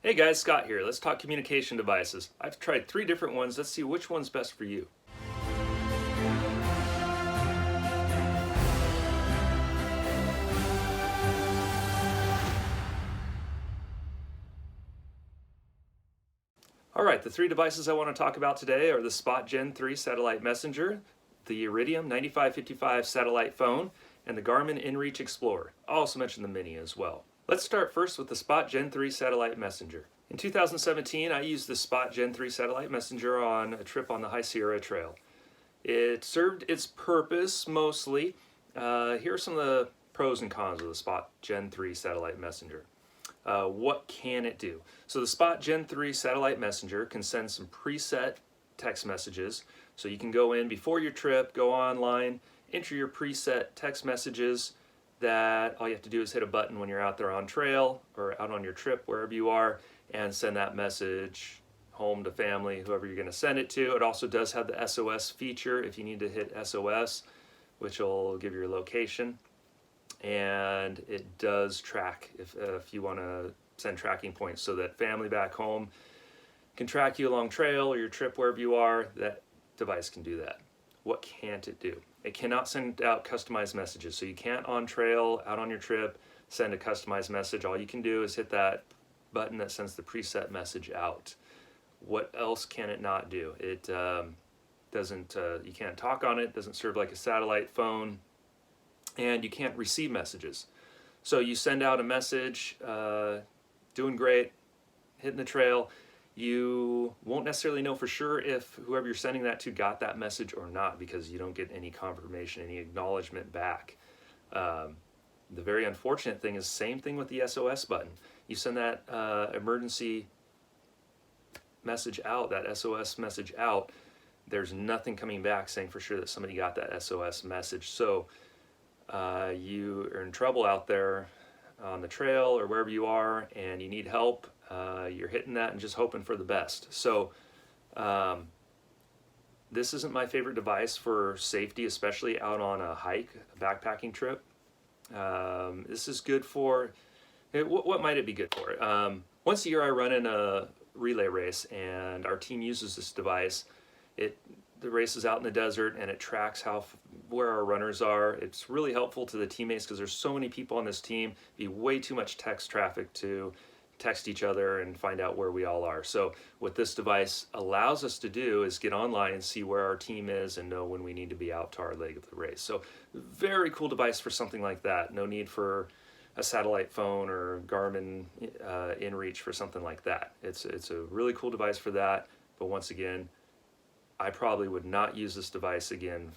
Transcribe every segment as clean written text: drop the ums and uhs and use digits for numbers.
Hey guys, Scott here. Let's talk communication devices. I've tried 3 different ones. Let's see which one's best for you. All right, the 3 devices I want to talk about today are the Spot Gen 3 satellite messenger, the Iridium 9555 satellite phone, and the Garmin InReach Explorer. I'll also mention the Mini as well. Let's start first with the Spot Gen 3 satellite messenger. In 2017, I used the Spot Gen 3 satellite messenger on a trip on the High Sierra Trail. It served its purpose mostly. Here are some of the pros and cons of the Spot Gen 3 satellite messenger. What can it do? So the Spot Gen 3 satellite messenger can send some preset text messages. So you can go in before your trip, go online, enter your preset text messages that all you have to do is hit a button when you're out there on trail or out on your trip, wherever you are, and send that message home to family, whoever you're going to send it to. It also does have the SOS feature if you need to hit SOS, which will give your location. And it does track if you want to send tracking points so that family back home can track you along trail or your trip wherever you are. That device can do that. What can't it do? It cannot send out customized messages. So you can't on trail, out on your trip, send a customized message. All you can do is hit that button that sends the preset message out. What else can it not do? It doesn't, you can't talk on it, doesn't serve like a satellite phone, and you can't receive messages. So you send out a message, doing great, hitting the trail. You won't necessarily know for sure if whoever you're sending that to got that message or not because you don't get any confirmation, any acknowledgement back. The very unfortunate thing is same thing with the SOS button. You send that emergency message out, that SOS message out, there's nothing coming back saying for sure that somebody got that SOS message. So you are in trouble out there on the trail or wherever you are and you need help. You're hitting that and just hoping for the best. So this isn't my favorite device for safety, especially out on a hike, a backpacking trip. This is good for, what might it be good for? Once a year I run in a relay race and our team uses this device. The race is out in the desert and it tracks where our runners are. It's really helpful to the teammates because there's so many people on this team. It'd be way too much text traffic to text each other and find out where we all are. So what this device allows us to do is get online and see where our team is and know when we need to be out to our leg of the race. So very cool device for something like that. No need for a satellite phone or Garmin InReach for something like that. It's a really cool device for that. But once again, I probably would not use this device again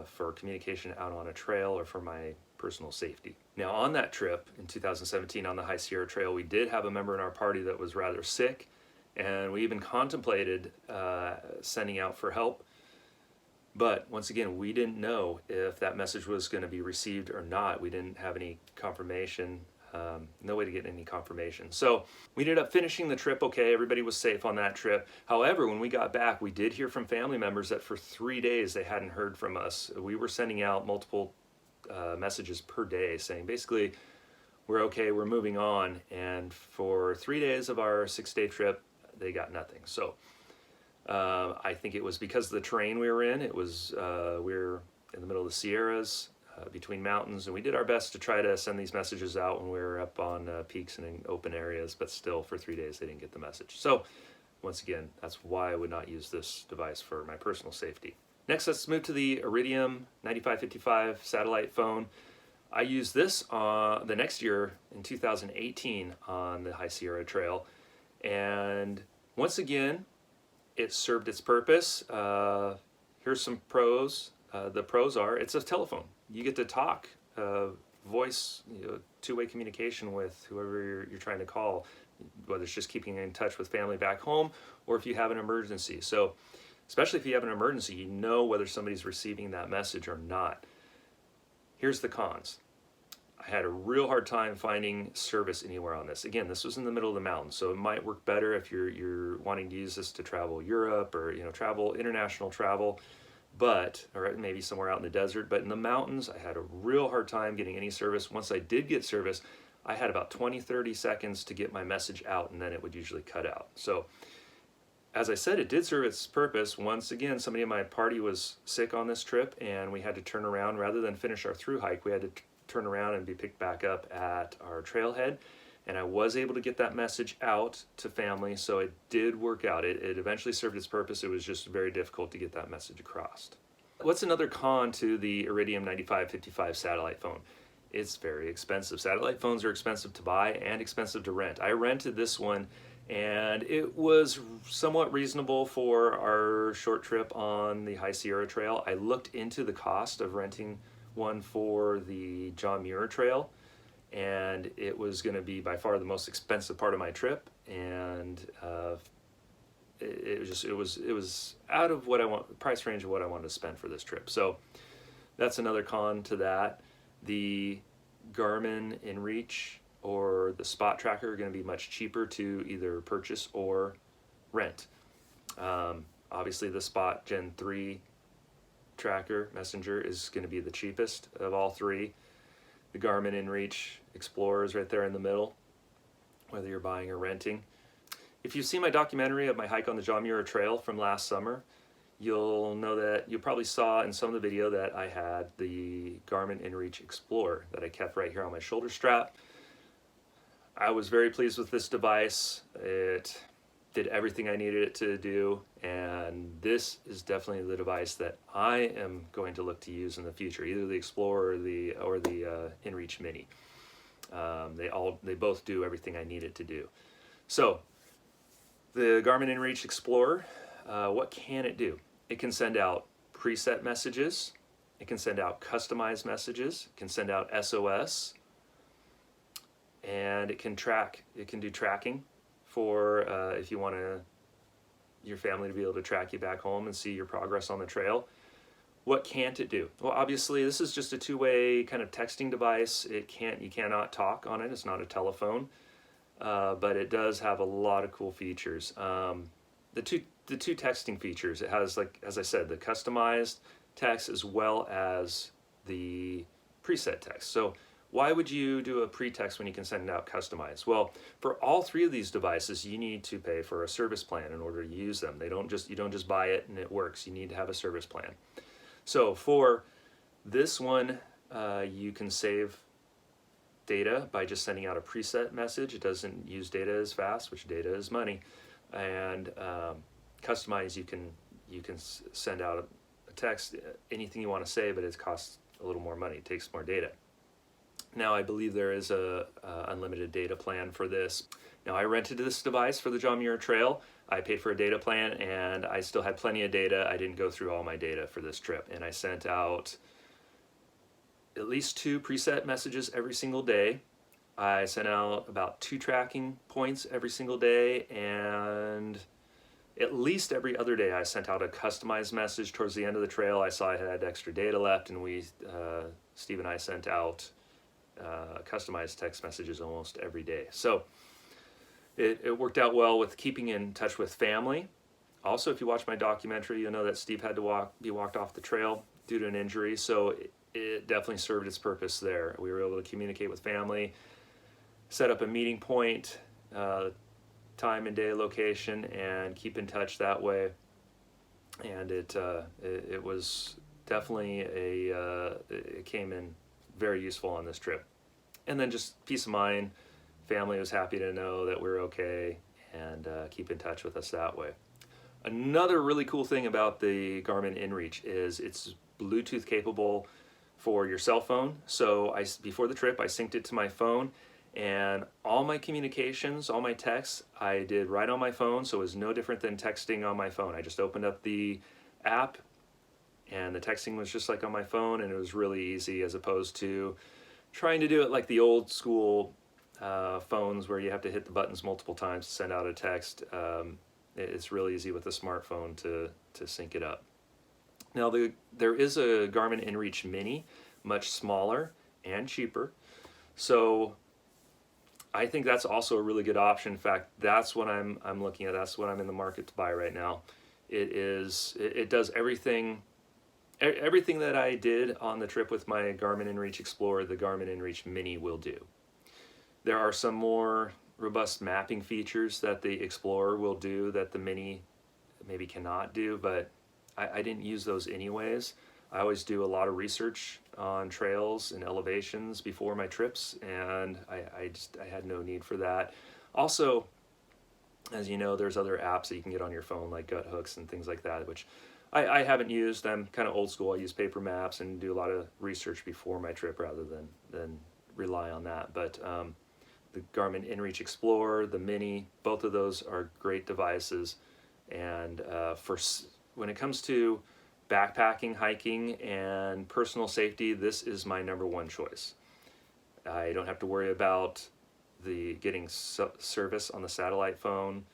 for communication out on a trail or for my personal safety. Now on that trip in 2017 on the High Sierra Trail, we did have a member in our party that was rather sick, and we even contemplated sending out for help. But once again, we didn't know if that message was going to be received or not. We didn't have any confirmation. No way to get any confirmation. So we ended up finishing the trip okay. Everybody was safe on that trip. However, when we got back, we did hear from family members that for 3 days they hadn't heard from us. We were sending out multiple messages per day saying basically, we're okay, we're moving on. And for 3 days of our 6-day trip, they got nothing. So I think it was because of the terrain we were in. It was, we were in the middle of the Sierras, between mountains, and we did our best to try to send these messages out when we were up on peaks and in open areas, but still for 3 days they didn't get the message. So once again, that's why I would not use this device for my personal safety. Next, let's move to the Iridium 9555 satellite phone. I used this the next year in 2018 on the High Sierra Trail, and once again, it served its purpose. Here's some pros. The pros are it's a telephone. You get to talk, voice, two-way communication with whoever you're trying to call, whether it's just keeping in touch with family back home or if you have an emergency. So especially if you have an emergency, you know whether somebody's receiving that message or not. Here's the cons. I had a real hard time finding service anywhere on this. Again, this was in the middle of the mountains, so it might work better if you're wanting to use this to travel Europe or travel international travel. Or maybe somewhere out in the desert, but in the mountains, I had a real hard time getting any service. Once I did get service, I had about 20-30 seconds to get my message out, and then it would usually cut out. So as I said, it did serve its purpose. Once again, somebody in my party was sick on this trip, and we had to turn around. Rather than finish our through hike, we had to turn around and be picked back up at our trailhead. And I was able to get that message out to family, so it did work out. It eventually served its purpose. It was just very difficult to get that message across. What's another con to the Iridium 9555 satellite phone? It's very expensive. Satellite phones are expensive to buy and expensive to rent. I rented this one, and it was somewhat reasonable for our short trip on the High Sierra Trail. I looked into the cost of renting one for the John Muir Trail, and it was going to be by far the most expensive part of my trip, and it was out of what I want, the price range of what I wanted to spend for this trip. So that's another con to that. The Garmin InReach or the Spot Tracker are going to be much cheaper to either purchase or rent. Obviously the Spot Gen 3 tracker messenger is going to be the cheapest of all three. The Garmin InReach Explorer is right there in the middle, whether you're buying or renting. If you've seen my documentary of my hike on the John Muir Trail from last summer, you'll know that you probably saw in some of the video that I had the Garmin InReach Explorer that I kept right here on my shoulder strap. I was very pleased with this device. It did everything I needed it to do, and this is definitely the device that I am going to look to use in the future, either the Explorer or the InReach Mini. They both do everything I need it to do. So the Garmin InReach Explorer, what can it do? It can send out preset messages, it can send out customized messages, it can send out SOS, and it can do tracking for if you want your family to be able to track you back home and see your progress on the trail. What can't it do? Well, obviously this is just a two-way kind of texting device. You cannot talk on it. It's not a telephone, but it does have a lot of cool features. The two texting features, it has, like as I said, the customized text as well as the preset text. So why would you do a pre-text when you can send out customized? Well, for all three of these devices, you need to pay for a service plan in order to use them. You don't just buy it and it works. You need to have a service plan. So for this one, you can save data by just sending out a preset message. It doesn't use data as fast, which data is money. And customize, you can send out a text, anything you want to say, but it costs a little more money. It takes more data. Now I believe there is a unlimited data plan for this. Now I rented this device for the John Muir Trail. I paid for a data plan, and I still had plenty of data. I didn't go through all my data for this trip, and I sent out at least 2 preset messages every single day. I sent out about 2 tracking points every single day, and at least every other day I sent out a customized message. Towards the end of the trail, I saw I had extra data left, and Steve and I sent out customized text messages almost every day. So it worked out well with keeping in touch with family. Also, if you watch my documentary, you'll know that Steve had to be walked off the trail due to an injury, so it definitely served its purpose there. We were able to communicate with family, set up a meeting point, time and day, location, and keep in touch that way. And it was definitely it came in very useful on this trip. And then just peace of mind. Family was happy to know that we're okay and keep in touch with us that way. Another really cool thing about the Garmin InReach is it's Bluetooth capable for your cell phone. So before the trip, I synced it to my phone, and all my communications, all my texts, I did right on my phone, so it was no different than texting on my phone. I just opened up the app, and the texting was just like on my phone, and it was really easy, as opposed to trying to do it like the old school phones where you have to hit the buttons multiple times to send out a text. It's really easy with a smartphone to sync it up. Now there is a Garmin InReach Mini, much smaller and cheaper. So I think that's also a really good option. In fact, that's what I'm looking at. That's what I'm in the market to buy right now. It does everything that I did on the trip with my Garmin InReach Explorer, the Garmin InReach Mini will do. There are some more robust mapping features that the Explorer will do that the Mini maybe cannot do, but I didn't use those anyways. I always do a lot of research on trails and elevations before my trips, and I had no need for that. Also, as you know, there's other apps that you can get on your phone like Gut Hooks and things like that, which I haven't used. I'm kind of old school. I use paper maps and do a lot of research before my trip rather than rely on that. But the Garmin InReach Explorer, the Mini, both of those are great devices. And when it comes to backpacking, hiking, and personal safety, this is my #1 choice. I don't have to worry about getting service on the satellite phone.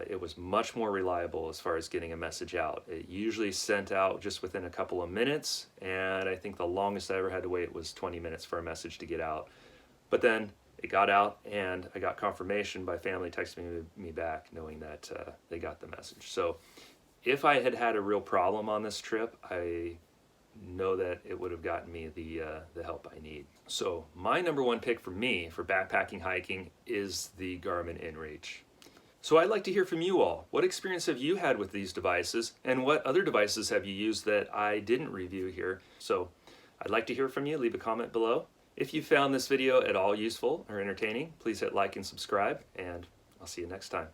It was much more reliable as far as getting a message out. It usually sent out just within a couple of minutes, and I think the longest I ever had to wait was 20 minutes for a message to get out. But then it got out, and I got confirmation by family texting me back knowing that they got the message. So if I had had a real problem on this trip, I know that it would have gotten me the help I need. So my #1 pick for me for backpacking hiking is the Garmin InReach. So I'd like to hear from you all. What experience have you had with these devices, and what other devices have you used that I didn't review here? So I'd like to hear from you. Leave a comment below. If you found this video at all useful or entertaining, please hit like and subscribe, and I'll see you next time.